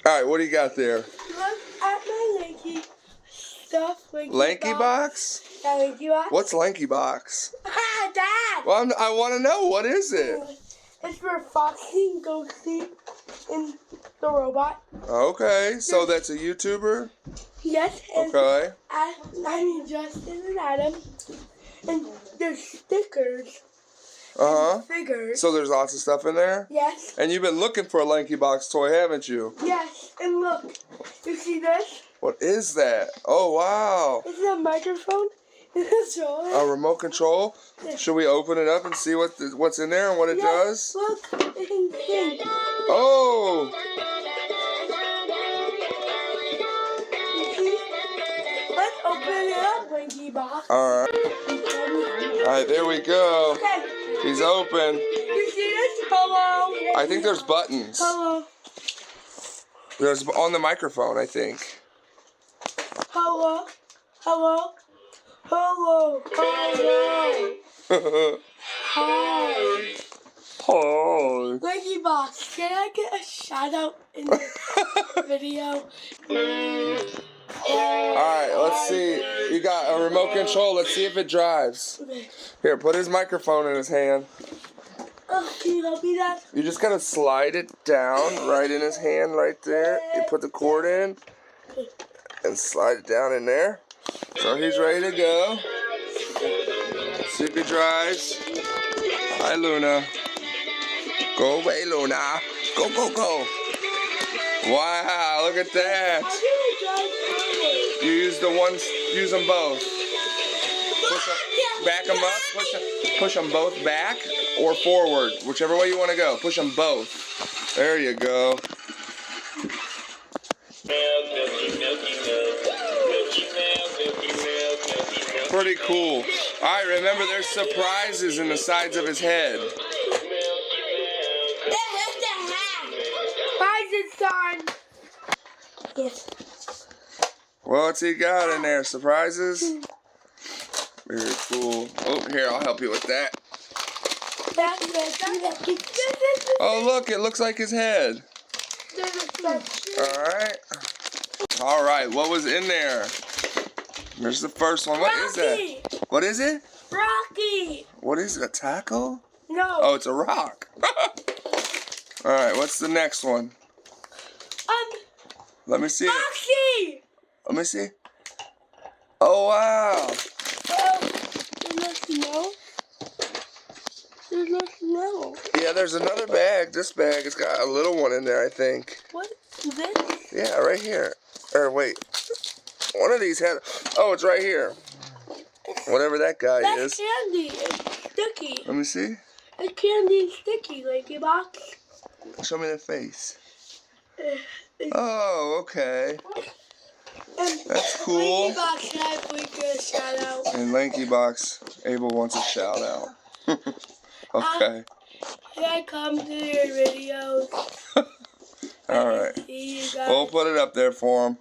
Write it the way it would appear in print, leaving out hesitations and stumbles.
Alright, what do you got there? Look at my Lanky stuff. LankyBox? Yeah, LankyBox. What's LankyBox? Ah, Dad! Well, I want to know. What is it? It's for Foxy, Ghosty, and the robot. Okay, so that's a YouTuber? Yes. And okay. I mean Justin and Adam. And there's stickers. Figures. So there's lots of stuff in there? Yes. And you've been looking for a LankyBox toy, haven't you? Yes. And look, you see this? What is that? Oh, wow. This is a microphone. A remote control? Should we open it up and see what's in there and what it does? Look, it can sing. Oh! Let's open it up, LankyBox. Alright. Alright, there we go. Okay. He's open. You see this? Hello. I think there's buttons. Hello. There's on the microphone, I think. Hello. Hello. Hello. Hello. Hi. Oh. LankyBox, can I get a shout out in the video? Alright, let's see. You got a remote control. Let's see if it drives. Here, put his microphone in his hand. Oh, can you help me, Dad? You just gotta slide it down right in his hand right there. You put the cord in and slide it down in there. So he's ready to go. See if he drives. Hi, Luna. Go away, Luna. Go, go, go. Wow, look at that. You use them both. Back them up, push them both back or forward, whichever way you want to go. Push them both. There you go. Pretty cool. Alright, remember there's surprises in the sides of his head. Surprises time. Yes. What's he got in there? Surprises? Very cool. Oh, here, I'll help you with that. Oh, look, it looks like his head. Alright. Alright, what was in there? There's the first one. What is that? What is it? Rocky. What is it, a taco? No. Oh, it's a rock. Alright, what's the next one? Let me see it. Foxy. Let me see. Oh, wow. There's no snow. There's no snow. Yeah, there's another bag. This bag has got a little one in there, I think. What is this? Yeah, right here. Or wait. One of these had... Oh, it's right here. Whatever that guy is. That's candy. It's sticky. Let me see. It's candy and sticky, LankyBox. Show me the face. Oh, okay. That's cool. LankyBox, can I please get a shout out? And LankyBox, Abel wants a shout out. Okay. Can I come to your videos? All right. We'll put it up there for him.